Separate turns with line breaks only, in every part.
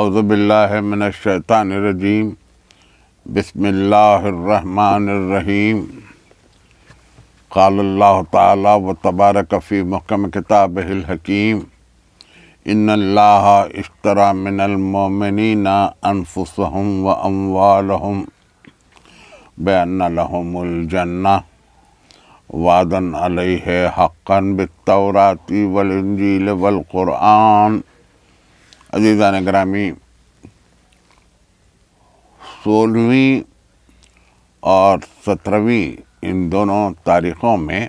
اعوذ باللہ من الشیطان الرجیم بسم اللہ الرحمن الرحیم قال اللہ تعالی و تبارک فی محکم کتابہ الحکیم ان اللہ اشتری من المؤمنین انفسهم و اموالهم بأن لهم الجنہ وعدا علیہ حقا بالتوراۃ والانجیل والقرآن۔ عزیزان گرامی، 16ویں اور 17ویں ان دونوں تاریخوں میں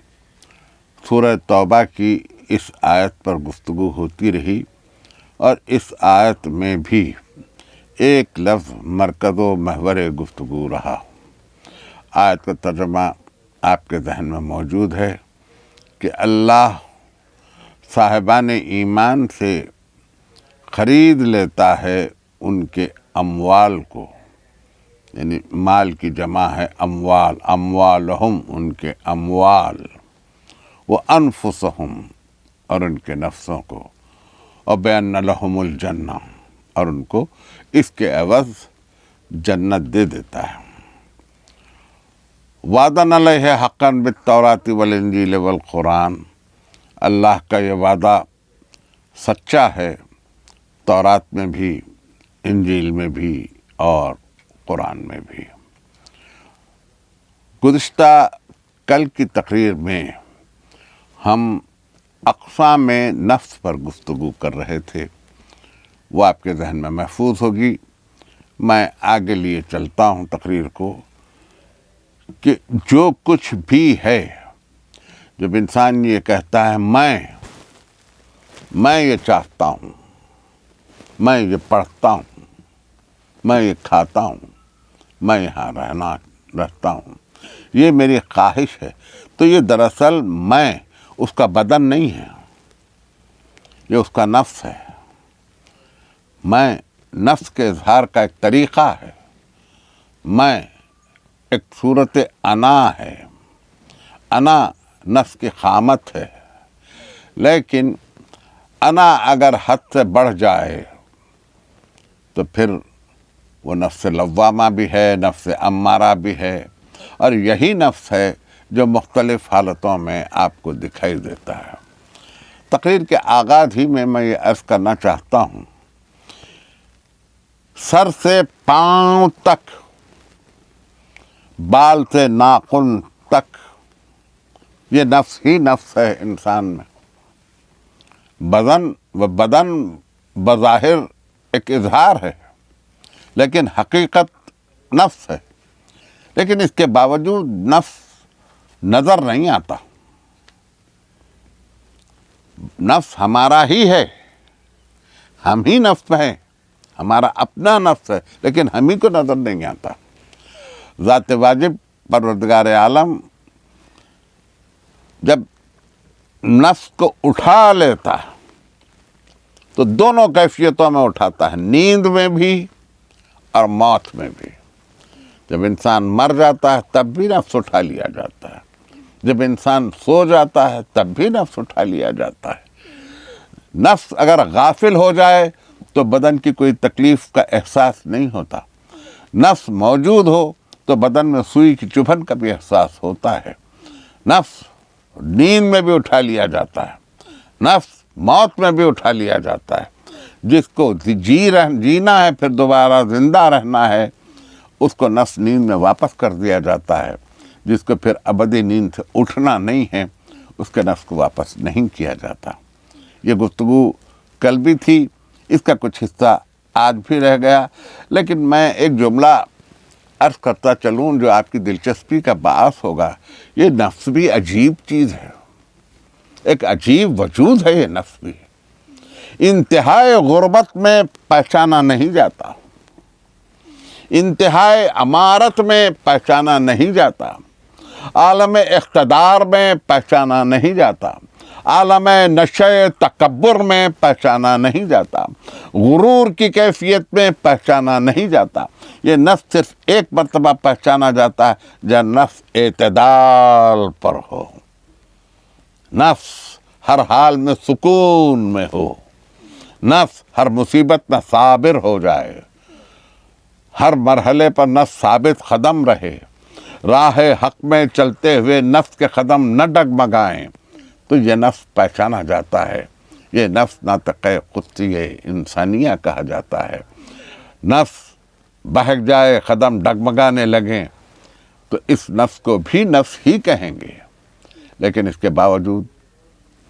سورہ توبہ کی اس آیت پر گفتگو ہوتی رہی، اور اس آیت میں بھی ایک لفظ مرکز و محور گفتگو رہا۔ آیت کا ترجمہ آپ کے ذہن میں موجود ہے کہ اللہ صاحبان ایمان سے خرید لیتا ہے ان کے اموال کو، یعنی مال کی جمع ہے اموال، اموالہم ان کے اموال، وہ انفسہم اور ان کے نفسوں کو، اور بأن لہم الجنہ اور ان کو اس کے عوض جنت دے دیتا ہے۔ وعدن علیہ حقا بالتوراۃ والانجیل والقرآن، اللہ کا یہ وعدہ سچا ہے تورات میں بھی، انجیل میں بھی اور قرآن میں بھی۔ گزشتہ کل کی تقریر میں ہم اقسام نفس پر گفتگو کر رہے تھے، وہ آپ کے ذہن میں محفوظ ہوگی۔ میں آگے لیے چلتا ہوں تقریر کو کہ جو کچھ بھی ہے، جب انسان یہ کہتا ہے میں یہ چاہتا ہوں، میں یہ پڑھتا ہوں، میں یہ کھاتا ہوں، میں یہاں رہتا ہوں، یہ میری خواہش ہے، تو یہ دراصل میں اس کا بدن نہیں ہے، یہ اس کا نفس ہے۔ میں نفس کے اظہار کا ایک طریقہ ہے، میں ایک صورت انا ہے، انا نفس کی خامت ہے، لیکن انا اگر حد سے بڑھ جائے تو پھر وہ نفس لوامہ بھی ہے، نفس امارہ بھی ہے، اور یہی نفس ہے جو مختلف حالتوں میں آپ کو دکھائی دیتا ہے۔ تقریر کے آغاز ہی میں یہ عرض کرنا چاہتا ہوں، سر سے پاؤں تک، بال سے ناخن تک، یہ نفس ہی نفس ہے انسان میں۔ بدن بظاہر ایک اظہار ہے، لیکن حقیقت نفس ہے، لیکن اس کے باوجود نفس نظر نہیں آتا۔ نفس ہمارا ہی ہے، ہم ہی نفس ہیں، ہمارا اپنا نفس ہے، لیکن ہم ہی کو نظر نہیں آتا۔ ذات واجب پروردگار عالم جب نفس کو اٹھا لیتا ہے تو دونوں کیفیتوں میں اٹھاتا ہے، نیند میں بھی اور موت میں بھی۔ جب انسان مر جاتا ہے تب بھی نفس اٹھا لیا جاتا ہے، جب انسان سو جاتا ہے تب بھی نفس اٹھا لیا جاتا ہے۔ نفس اگر غافل ہو جائے تو بدن کی کوئی تکلیف کا احساس نہیں ہوتا، نفس موجود ہو تو بدن میں سوئی کی چبھن کا بھی احساس ہوتا ہے۔ نفس نیند میں بھی اٹھا لیا جاتا ہے، نفس موت میں بھی اٹھا لیا جاتا ہے۔ جس کو جینا ہے، پھر دوبارہ زندہ رہنا ہے، اس کو نفس نیند میں واپس کر دیا جاتا ہے۔ جس کو پھر ابدی نیند سے اٹھنا نہیں ہے، اس کے نفس کو واپس نہیں کیا جاتا۔ یہ گفتگو کل بھی تھی، اس کا کچھ حصہ آج بھی رہ گیا، لیکن میں ایک جملہ عرض کرتا چلوں جو آپ کی دلچسپی کا باعث ہوگا۔ یہ نفس بھی عجیب چیز ہے، ایک عجیب وجود ہے یہ نفس بھی۔ انتہائی غربت میں پہچانا نہیں جاتا، انتہائی امارت میں پہچانا نہیں جاتا، عالم اقتدار میں پہچانا نہیں جاتا، عالم نشے تکبر میں پہچانا نہیں جاتا، غرور کی کیفیت میں پہچانا نہیں جاتا۔ یہ نفس صرف ایک مرتبہ پہچانا جاتا ہے جب نفس اعتدال پر ہو، نفس ہر حال میں سکون میں ہو، نفس ہر مصیبت میں صابر ہو جائے، ہر مرحلے پر نفس ثابت قدم رہے، راہ حق میں چلتے ہوئے نفس کے قدم نہ ڈگمگائیں، تو یہ نفس پہچانا جاتا ہے، یہ نفس ناطق قدسی انسانیہ کہا جاتا ہے۔ نفس بہک جائے، قدم ڈگمگانے لگیں تو اس نفس کو بھی نفس ہی کہیں گے، لیکن اس کے باوجود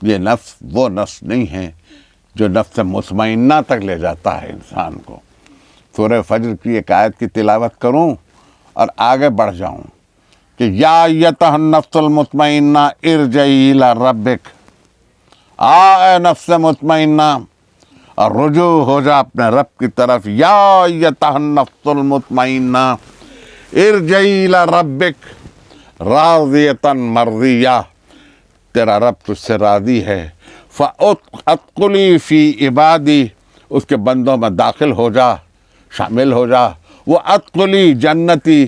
یہ نفس وہ نفس نہیں ہے جو نفس مطمئنہ تک لے جاتا ہے انسان کو۔ سورہ فجر کی ایک آیت کی تلاوت کروں اور آگے بڑھ جاؤں کہ یا ایتھا النفس المطمئنہ ارجعی الی ربک، اے نفس مطمئنہ اور رجوع ہو جا اپنے رب کی طرف، یا ایتھا النفس المطمئنہ ارجعی الی ربک راضیۃ مرضیہ، تیرا رب تجھ سے راضی ہے، فادخلی فی عبادی، اس کے بندوں میں داخل ہو جا، شامل ہو جا، وہ ادخلی جنتی،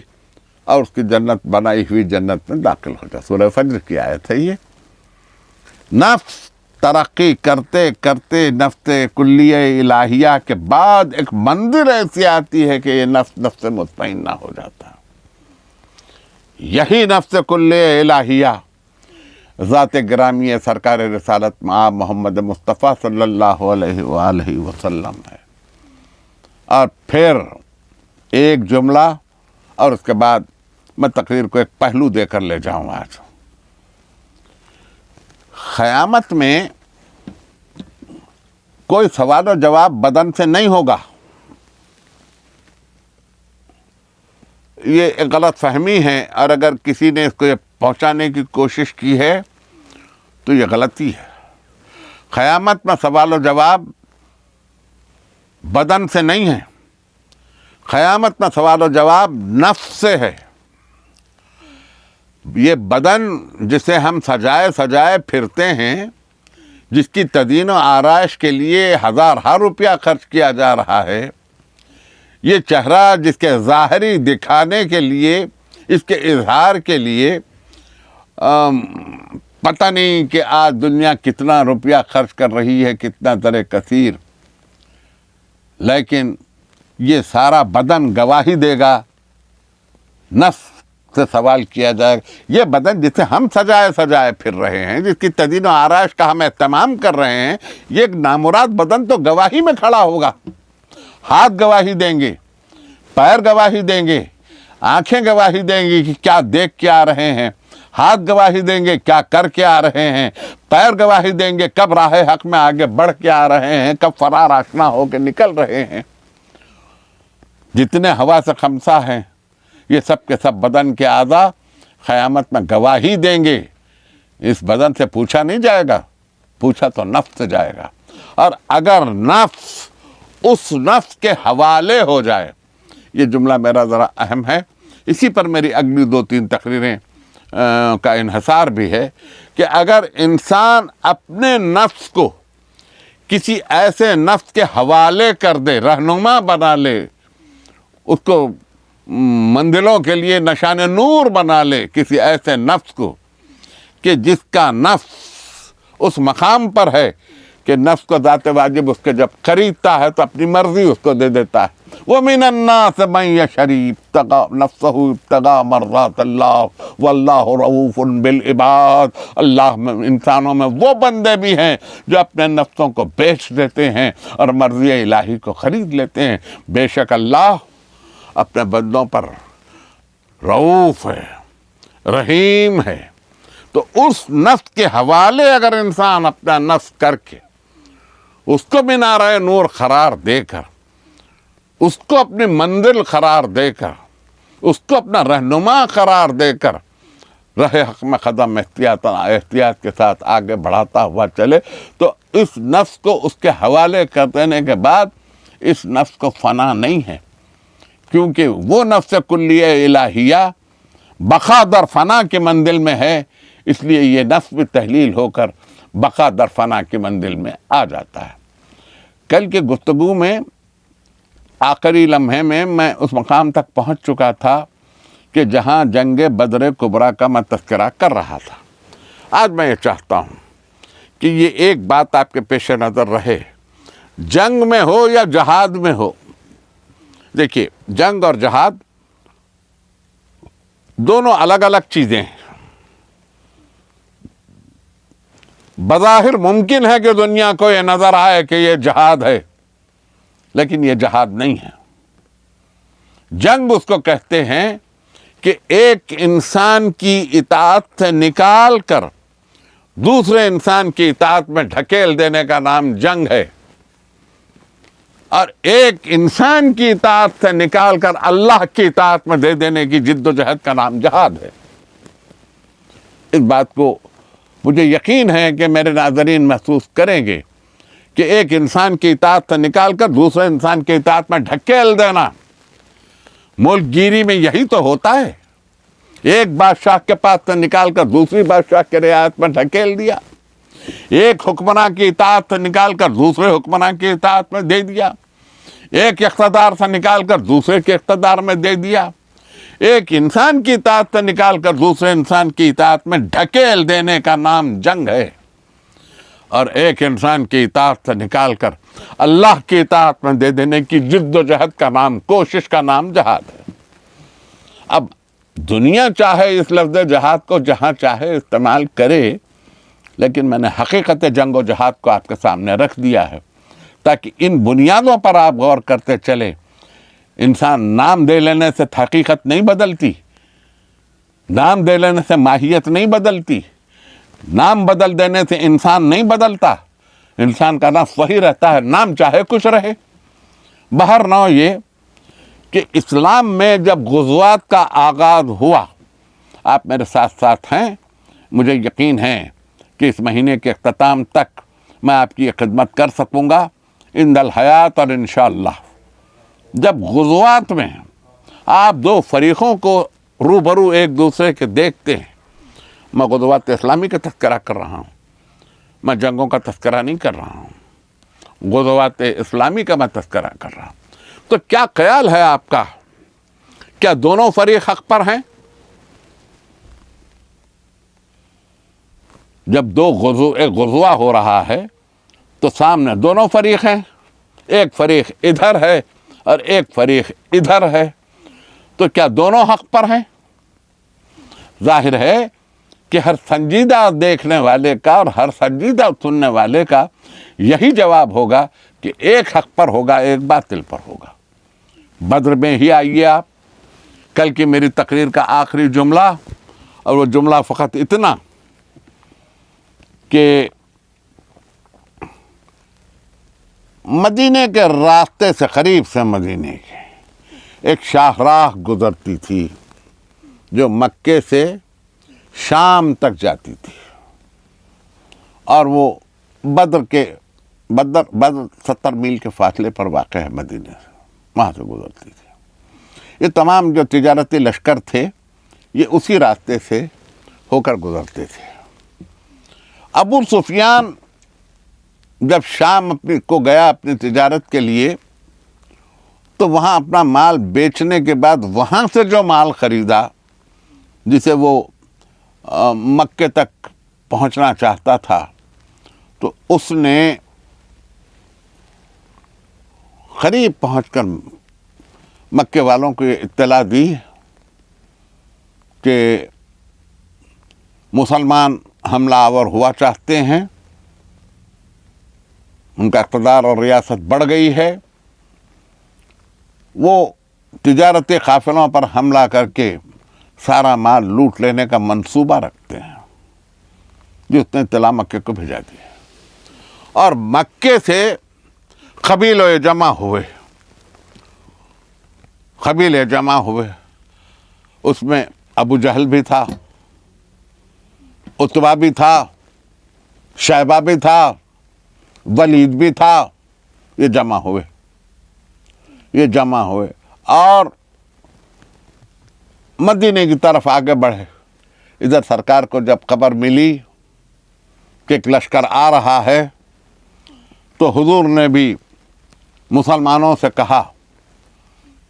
اور اس کی جنت بنائی ہوئی جنت میں داخل ہو جا۔ سورہ فجر کی آیت ہے یہ۔ نفس ترقی کرتے کرتے نفس کلیہ الہیہ کے بعد ایک منزل ایسی آتی ہے کہ یہ نفس مطمئنہ ہو جاتا ہے۔ یہی نفس کلیہ الہیہ ذات گرامی سرکار رسالت مآب محمد مصطفیٰ صلی اللہ علیہ وآلہ وسلم ہے۔ اور پھر ایک جملہ اور اس کے بعد میں تقریر کو ایک پہلو دے کر لے جاؤں آج۔ قیامت میں کوئی سوال و جواب بدن سے نہیں ہوگا، یہ ایک غلط فہمی ہے، اور اگر کسی نے اس کو یہ پہنچانے کی کوشش کی ہے تو یہ غلطی ہے۔ قیامت میں سوال و جواب بدن سے نہیں ہے، قیامت میں سوال و جواب نفس سے ہے۔ یہ بدن جسے ہم سجائے سجائے پھرتے ہیں، جس کی تزئین و آرائش کے لیے ہزارہا روپیہ خرچ کیا جا رہا ہے، یہ چہرہ جس کے ظاہری دکھانے کے لیے، اس کے اظہار کے لیے پتہ نہیں کہ آج دنیا کتنا روپیہ خرچ کر رہی ہے، کتنا در کثیر، لیکن یہ سارا بدن گواہی دے گا۔ نفس سے سوال کیا جائے گا، یہ بدن جسے ہم سجائے سجائے پھر رہے ہیں، جس کی تزئین و آرائش کا ہم اہتمام کر رہے ہیں، یہ ایک نامراد بدن تو گواہی میں کھڑا ہوگا۔ ہاتھ گواہی دیں گے، پیر گواہی دیں گے، آنکھیں گواہی دیں گی کہ کیا دیکھ کے آ رہے ہیں، ہاتھ گواہی دیں گے کیا کر کے آ رہے ہیں، پیر گواہی دیں گے کب راہ حق میں آگے بڑھ کے آ رہے ہیں، کب فرار آشنا ہو کے نکل رہے ہیں۔ جتنے ہوا سے خمسہ ہیں، یہ سب کے سب بدن کے اعضاء قیامت میں گواہی دیں گے۔ اس بدن سے پوچھا نہیں جائے گا، پوچھا تو نفس سے جائے گا۔ اور اگر نفس اس نفس کے حوالے ہو جائے، یہ جملہ میرا ذرا اہم ہے، اسی پر میری اگلی 2-3 تقریریں کا انحصار بھی ہے، کہ اگر انسان اپنے نفس کو کسی ایسے نفس کے حوالے کر دے، رہنما بنا لے، اس کو منزلوں کے لیے نشان نور بنا لے، کسی ایسے نفس کو کہ جس کا نفس اس مقام پر ہے کہ نفس کو ذات واجب اس کے جب خریدتا ہے تو اپنی مرضی اس کو دے دیتا ہے۔ وَمِنَ النَّاسِ مَن يَشْتَرِي نَفْسَهُ ابْتِغَاءَ مَرْضَاتِ اللَّهِ وَاللَّهُ رَءُوفٌ بِالْعِبَادِ، اللہ میں، انسانوں میں وہ بندے بھی ہیں جو اپنے نفسوں کو بیچ دیتے ہیں اور مرضی الہی کو خرید لیتے ہیں۔ بے شک اللہ اپنے بندوں پر رؤوف ہے، رحیم ہے۔ تو اس نفس کے حوالے اگر انسان اپنا نفس کر کے اس کو مینارۂ نور قرار دے کر، اس کو اپنی منزل قرار دے کر، اس کو اپنا رہنما قرار دے کر راہ حق میں قدم احتیاط کے ساتھ آگے بڑھاتا ہوا چلے، تو اس نفس کو اس کے حوالے کر دینے کے بعد اس نفس کو فنا نہیں ہے، کیونکہ وہ نفس کلیہ الہیہ بقا در فنا کی منزل میں ہے، اس لیے یہ نفس بھی تحلیل ہو کر بقا در فنا کی منزل میں آ جاتا ہے۔ کل کی گفتگو میں آخری لمحے میں اس مقام تک پہنچ چکا تھا کہ جہاں جنگ بدر کبریٰ کا میں تذکرہ کر رہا تھا۔ آج میں یہ چاہتا ہوں کہ یہ ایک بات آپ کے پیش نظر رہے، جنگ میں ہو یا جہاد میں ہو. دیکھیے جنگ اور جہاد دونوں الگ الگ چیزیں ہیں. بظاہر ممکن ہے کہ دنیا کو یہ نظر آئے کہ یہ جہاد ہے، لیکن یہ جہاد نہیں ہے. جنگ اس کو کہتے ہیں کہ ایک انسان کی اطاعت سے نکال کر دوسرے انسان کی اطاعت میں ڈھکیل دینے کا نام جنگ ہے، اور ایک انسان کی اطاعت سے نکال کر اللہ کی اطاعت میں دے دینے کی جد و جہد کا نام جہاد ہے. اس بات کو مجھے یقین ہے کہ میرے ناظرین محسوس کریں گے کہ ایک انسان کی اطاعت سے نکال کر دوسرے انسان کی اطاعت میں ڈھکیل دینا، ملک گیری میں یہی تو ہوتا ہے. ایک بادشاہ کے پاس سے نکال کر دوسری بادشاہ کے رعایت میں ڈھکیل دیا، ایک حکمراں کی اطاعت سے نکال کر دوسرے حکمراں کی اطاعت میں دے دیا، ایک اقتدار سے نکال کر دوسرے کے اقتدار میں دے دیا. ایک انسان کی اطاعت سے نکال کر دوسرے انسان کی اطاعت میں ڈھکیل دینے کا نام جنگ ہے، اور ایک انسان کی اطاعت سے نکال کر اللہ کی اطاعت میں دے دینے کی جد و جہد کا نام، کوشش کا نام جہاد ہے. اب دنیا چاہے اس لفظ جہاد کو جہاں چاہے استعمال کرے، لیکن میں نے حقیقت جنگ و جہاد کو آپ کے سامنے رکھ دیا ہے تاکہ ان بنیادوں پر آپ غور کرتے چلے. انسان نام دے لینے سے حقیقت نہیں بدلتی، نام دے لینے سے ماہیت نہیں بدلتی، نام بدل دینے سے انسان نہیں بدلتا. انسان کا نام وہی رہتا ہے، نام چاہے کچھ رہے. بہرنو یہ کہ اسلام میں جب غزوات کا آغاز ہوا، آپ میرے ساتھ ساتھ ہیں، مجھے یقین ہے کہ اس مہینے کے اختتام تک میں آپ کی خدمت کر سکوں گا عند الحیات، اور انشاءاللہ جب غزوات میں آپ دو فریقوں کو روبرو ایک دوسرے کے دیکھتے ہیں، میں غزوات اسلامی کا تذکرہ کر رہا ہوں، میں جنگوں کا تذکرہ نہیں کر رہا ہوں، غزوات اسلامی کا میں تذکرہ کر رہا ہوں. تو کیا خیال ہے آپ کا، کیا دونوں فریق حق پر ہیں؟ جب ایک غزوہ ہو رہا ہے تو سامنے دونوں فریق ہیں، ایک فریق ادھر ہے اور ایک فریق ادھر ہے، تو کیا دونوں حق پر ہیں؟ ظاہر ہے کہ ہر سنجیدہ دیکھنے والے کا اور ہر سنجیدہ سننے والے کا یہی جواب ہوگا کہ ایک حق پر ہوگا، ایک باطل پر ہوگا. بدر میں ہی آئیے آپ، کل کی میری تقریر کا آخری جملہ، اور وہ جملہ فقط اتنا کہ مدینے کے راستے سے، قریب سے مدینے کے ایک شاہراہ گزرتی تھی جو مکے سے شام تک جاتی تھی، اور وہ بدر 70 میل کے فاصلے پر واقع ہے مدینے سے، وہاں سے گزرتی تھی. یہ تمام جو تجارتی لشکر تھے یہ اسی راستے سے ہو کر گزرتے تھے. ابو سفیان جب شام کو گیا اپنی تجارت کے لیے، تو وہاں اپنا مال بیچنے کے بعد وہاں سے جو مال خریدا، جسے وہ مکے تک پہنچنا چاہتا تھا، تو اس نے قریب پہنچ کر مکے والوں کو یہ اطلاع دی کہ مسلمان حملہ آور ہوا چاہتے ہیں، ان کا اقتدار اور ریاست بڑھ گئی ہے، وہ تجارتی قافلوں پر حملہ کر کے سارا مال لوٹ لینے کا منصوبہ رکھتے ہیں. جس نے اطلاع مکے کو بھیجا دی، اور مکے سے قبیلے جمع ہوئے. اس میں ابو جہل بھی تھا، عتبہ بھی تھا، شیبہ بھی تھا، ولید بھی تھا. یہ جمع ہوئے اور مدینے کی طرف آگے بڑھے. ادھر سرکار کو جب خبر ملی کہ ایک لشکر آ رہا ہے، تو حضور نے بھی مسلمانوں سے کہا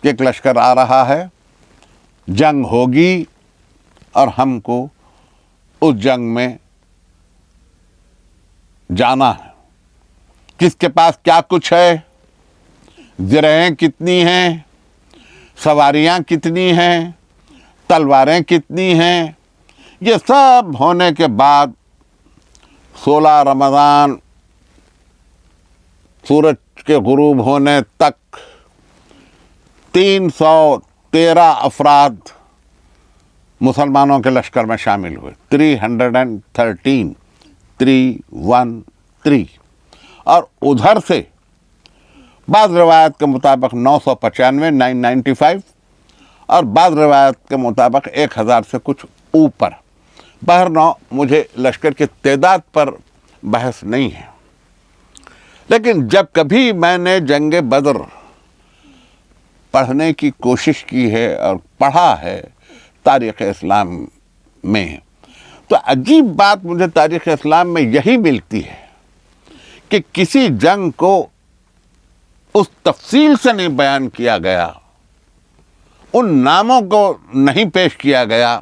کہ ایک لشکر آ رہا ہے، جنگ ہوگی، اور ہم کو اس جنگ میں جانا ہے. کس کے پاس کیا کچھ ہے، زرہیں کتنی ہیں، سواریاں کتنی ہیں، تلواریں کتنی ہیں، یہ سب ہونے کے بعد 16 رمضان سورج کے غروب ہونے تک 313 افراد مسلمانوں کے لشکر میں شامل ہوئے، 313 اور ادھر سے بعض روایت کے مطابق 995 995 اور بعض روایت کے مطابق 1000 سے کچھ اوپر. بہرنو مجھے لشکر کی تعداد پر بحث نہیں ہے، لیکن جب کبھی میں نے جنگ بدر پڑھنے کی کوشش کی ہے اور پڑھا ہے تاریخ اسلام میں، تو عجیب بات مجھے تاریخ اسلام میں یہی ملتی ہے کہ کسی جنگ کو اس تفصیل سے نہیں بیان کیا گیا، ان ناموں کو نہیں پیش کیا گیا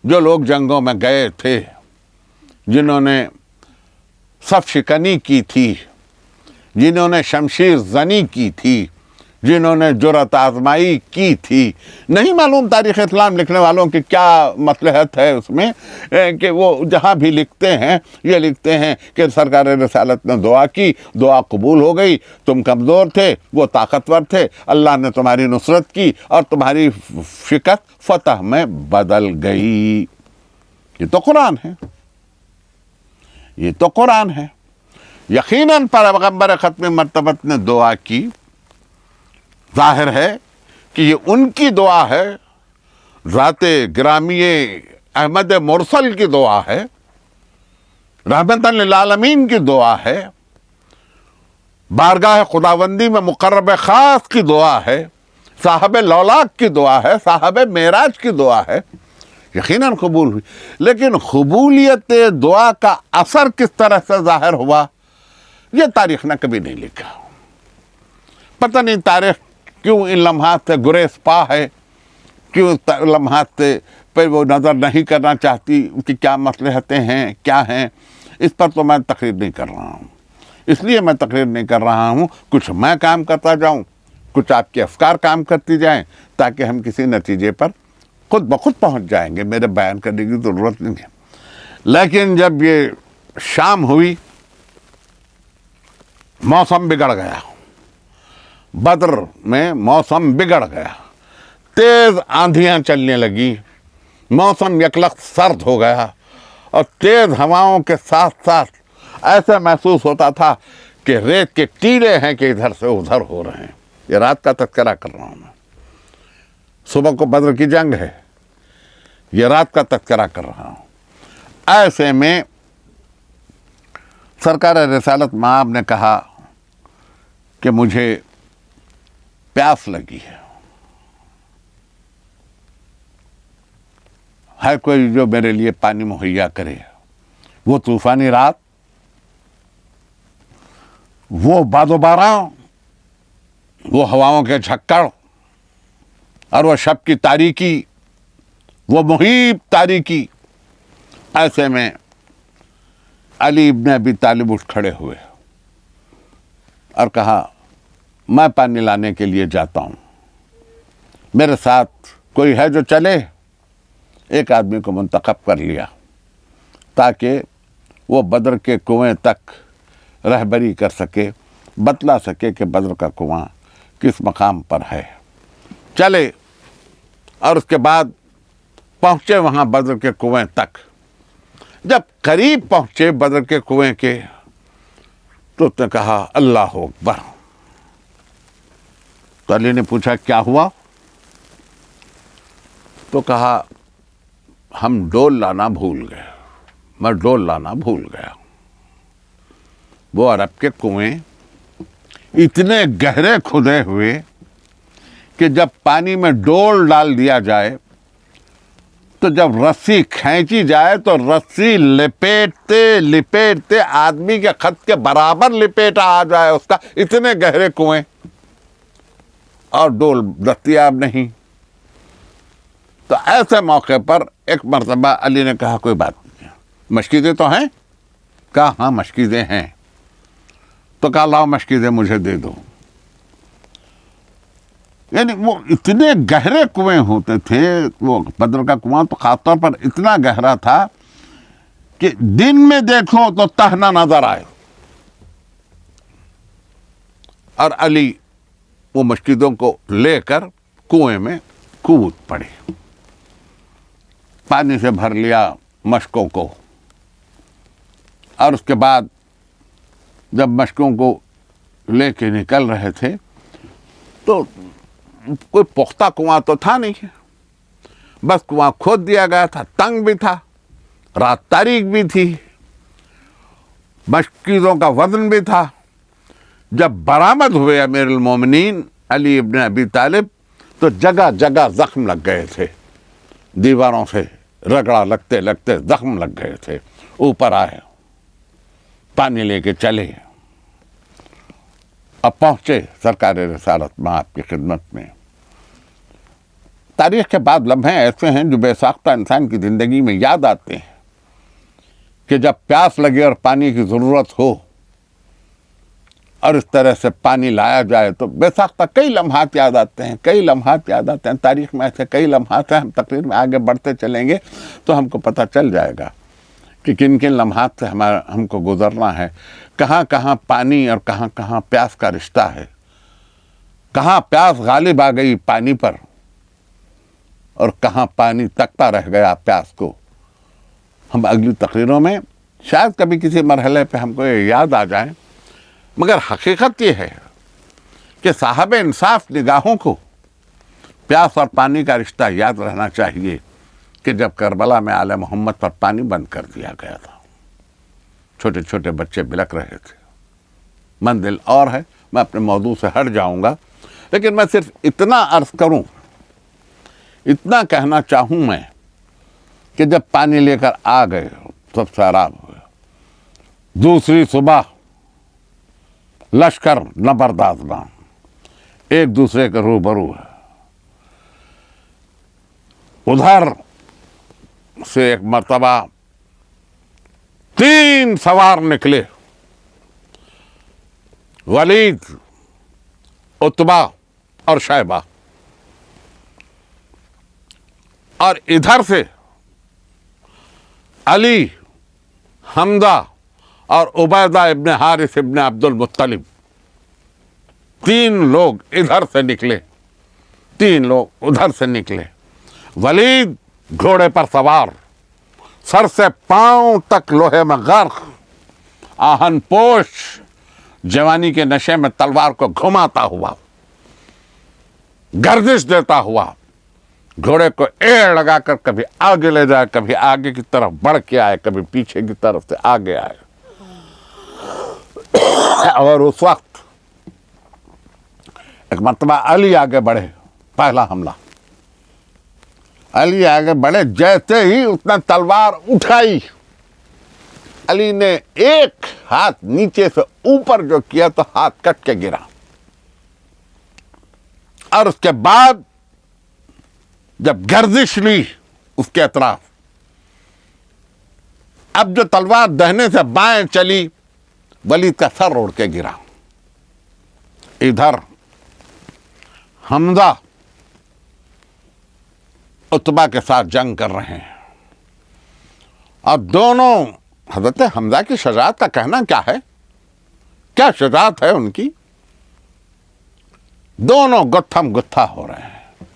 جو لوگ جنگوں میں گئے تھے، جنہوں نے صف شکنی کی تھی، جنہوں نے شمشیر زنی کی تھی، جنہوں نے جرأت آزمائی کی تھی. نہیں معلوم تاریخ اسلام لکھنے والوں کی کیا مصلحت ہے اس میں کہ وہ جہاں بھی لکھتے ہیں یہ لکھتے ہیں کہ سرکار رسالت نے دعا کی، دعا قبول ہو گئی، تم کمزور تھے وہ طاقتور تھے، اللہ نے تمہاری نصرت کی اور تمہاری شکست فتح میں بدل گئی. یہ تو قرآن ہے، یہ تو قرآن ہے. یقیناً پیغمبر ختم مرتبت نے دعا کی، ظاہر ہے کہ یہ ان کی دعا ہے، ذات گرامی احمد مرسل کی دعا ہے، رحمت للعالمین کی دعا ہے، بارگاہ خداوندی میں مقرب خاص کی دعا ہے، صاحب لولاک کی دعا ہے، صاحب معراج کی دعا ہے. یقیناً قبول ہوئی، لیکن قبولیت دعا کا اثر کس طرح سے ظاہر ہوا یہ تاریخ نے کبھی نہیں لکھا. پتہ نہیں تاریخ کیوں ان لمحات سے گریز پا ہے، کیوں لمحات سے پہ وہ نظر نہیں کرنا چاہتی کہ کیا مصلحتیں ہیں، کیا ہیں. اس پر تو میں تقریر نہیں کر رہا ہوں، اس لیے میں تقریر نہیں کر رہا ہوں، کچھ میں کام کرتا جاؤں، کچھ آپ کے افکار کام کرتی جائیں تاکہ ہم کسی نتیجے پر خود بخود پہنچ جائیں گے. میرے بیان کرنے کی ضرورت نہیں ہے. لیکن جب یہ شام ہوئی، موسم بگڑ گیا، بدر میں موسم بگڑ گیا، تیز آندھیاں چلنے لگی، موسم یکلخت سرد ہو گیا اور تیز ہواؤں کے ساتھ ساتھ ایسا محسوس ہوتا تھا کہ ریت کے ٹیلے ہیں کہ ادھر سے ادھر ہو رہے ہیں. یہ رات کا تذکرہ کر رہا ہوں میں، صبح کو بدر کی جنگ ہے، یہ رات کا تذکرہ کر رہا ہوں. ایسے میں سرکار رسالت مآب نے کہا کہ مجھے پیاس لگی ہے کوئی جو میرے لیے پانی مہیا کرے. وہ طوفانی رات، وہ باد و باران، وہ ہواؤں کے جھکڑ اور وہ شب کی تاریکی، وہ محیط تاریکی. ایسے میں علی ابن ابی طالب اٹھ کھڑے ہوئے اور کہا میں پانی لانے کے لیے جاتا ہوں، میرے ساتھ کوئی ہے جو چلے. ایک آدمی کو منتخب کر لیا تاکہ وہ بدر کے کنویں تک رہبری کر سکے، بتلا سکے کہ بدر کا کنواں کس مقام پر ہے. چلے اور اس کے بعد پہنچے وہاں بدر کے کنویں تک. جب قریب پہنچے بدر کے کنویں کے تو اس نے کہا اللہ اکبر. تو علی نے پوچھا کیا ہوا؟ تو کہا ہم ڈول لانا بھول گئے، میں ڈول لانا بھول گیا. وہ عرب کے کنویں اتنے گہرے کھدے ہوئے کہ جب پانی میں ڈول ڈال دیا جائے تو جب رسی کھینچی جائے تو رسی لپیٹتے لپیٹتے آدمی کے خط کے برابر لپیٹا آ جائے اس کا. اتنے گہرے کنویں اور ڈول دستیاب نہیں. تو ایسے موقع پر ایک مرتبہ علی نے کہا کوئی بات نہیں، مشکیزیں تو ہیں؟ کہا ہاں مشکیزیں ہیں. تو کہا لاؤ مشکیزیں مجھے دے دو. یعنی وہ اتنے گہرے کنویں ہوتے تھے. وہ بدر کا کنواں تو خاص طور پر اتنا گہرا تھا کہ دن میں دیکھو تو تہ نہ نظر آئے. اور علی وہ مشکیزوں کو لے کر کنویں میں کود پڑے. پانی سے بھر لیا مشکوں کو، اور اس کے بعد جب مشکوں کو لے کے نکل رہے تھے تو کوئی پختہ کنواں تو تھا نہیں، بس کنواں کھود دیا گیا تھا. تنگ بھی تھا، رات تاریک بھی تھی، مشکیزوں کا وزن بھی تھا. جب برآمد ہوئے امیر المومنین علی ابن ابی طالب تو جگہ جگہ زخم لگ گئے تھے، دیواروں سے رگڑا لگتے لگتے زخم لگ گئے تھے. اوپر آئے، پانی لے کے چلے، اب پہنچے سرکار رسالت میں آپ کی خدمت میں. تاریخ کے بعد لمحے ایسے ہیں جو بے ساختہ انسان کی زندگی میں یاد آتے ہیں کہ جب پیاس لگے اور پانی کی ضرورت ہو اور اس طرح سے پانی لایا جائے تو بے ساختہ کئی لمحات یاد آتے ہیں، کئی لمحات یاد آتے ہیں. تاریخ میں ایسے کئی لمحات ہیں. ہم تقریر میں آگے بڑھتے چلیں گے تو ہم کو پتہ چل جائے گا کہ کن کن لمحات سے ہم کو گزرنا ہے، کہاں کہاں پانی اور کہاں کہاں پیاس کا رشتہ ہے، کہاں پیاس غالب آ گئی پانی پر اور کہاں پانی تکتا رہ گیا پیاس کو. ہم اگلی تقریروں میں شاید کبھی کسی مرحلے پہ ہم کو یہ یاد آ جائیں، مگر حقیقت یہ ہے کہ صاحب انصاف نگاہوں کو پیاس اور پانی کا رشتہ یاد رہنا چاہیے کہ جب کربلا میں آل محمد پر پانی بند کر دیا گیا تھا، چھوٹے چھوٹے بچے بلک رہے تھے. منزل اور ہے، میں اپنے موضوع سے ہٹ جاؤں گا، لیکن میں صرف اتنا عرض کروں، اتنا کہنا چاہوں میں کہ جب پانی لے کر آ گئے سب سیراب ہوئے. دوسری صبح لشکر نبردازاں ایک دوسرے کے روبرو ہے. ادھر سے ایک مرتبہ 3 سوار نکلے، ولید، عتبہ اور شیبہ، اور ادھر سے علی، حمزہ اور عبیدہ ابن حارث ابن عبد المطلب. 3 لوگ ادھر سے نکلے، 3 لوگ ادھر سے نکلے. ولید گھوڑے پر سوار، سر سے پاؤں تک لوہے میں غرق، آہن پوش، جوانی کے نشے میں تلوار کو گھماتا ہوا، گردش دیتا ہوا، گھوڑے کو ایڑ لگا کر کبھی آگے لے جائے، کبھی آگے کی طرف بڑھ کے آئے، کبھی پیچھے کی طرف سے آگے آئے. اور اس وقت ایک مرتبہ علی آگے بڑھے، پہلا حملہ. علی آگے بڑھے، جیسے ہی اس نے تلوار اٹھائی، علی نے ایک ہاتھ نیچے سے اوپر جو کیا تو ہاتھ کٹ کے گرا. اور اس کے بعد جب گردش لی اس کے اطراف، اب جو تلوار دہنے سے بائیں چلی، ولید کا سر اڑ کے گرا. ادھر حمزہ عتبہ کے ساتھ جنگ کر رہے ہیں، اور دونوں، حضرت حمزہ کی شجاعت کا کہنا کیا ہے، کیا شجاعت ہے ان کی. دونوں گتھم گتھا ہو رہے ہیں،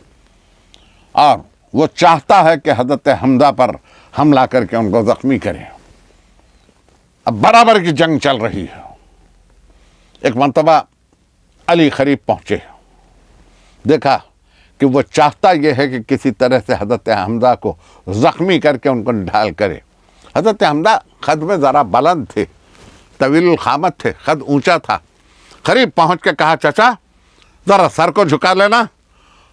اور وہ چاہتا ہے کہ حضرت حمزہ پر حملہ کر کے ان کو زخمی کرے. اب برابر کی جنگ چل رہی ہے. ایک مرتبہ علی قریب پہنچے، دیکھا کہ وہ چاہتا یہ ہے کہ کسی طرح سے حضرت حمزہ کو زخمی کر کے ان کو ڈھال کرے. حضرت حمزہ قد میں ذرا بلند تھے، طویل القامت تھے، قد اونچا تھا. قریب پہنچ کے کہا چچا ذرا سر کو جھکا لینا.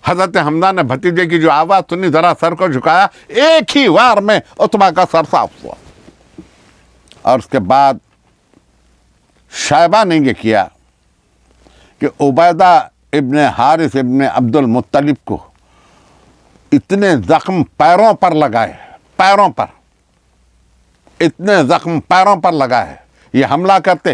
حضرت حمزہ نے بھتیجے کی جو آواز سنی ذرا سر کو جھکایا، ایک ہی وار میں عتبہ کا سر صاف ہوا. اور اس کے بعد شیبہ نے یہ کیا کہ عبیدہ ابن حارث ابن عبد المطلب کو اتنے زخم پیروں پر لگائے، پیروں پر اتنے زخم پیروں پر لگائے، یہ حملہ کرتے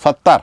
70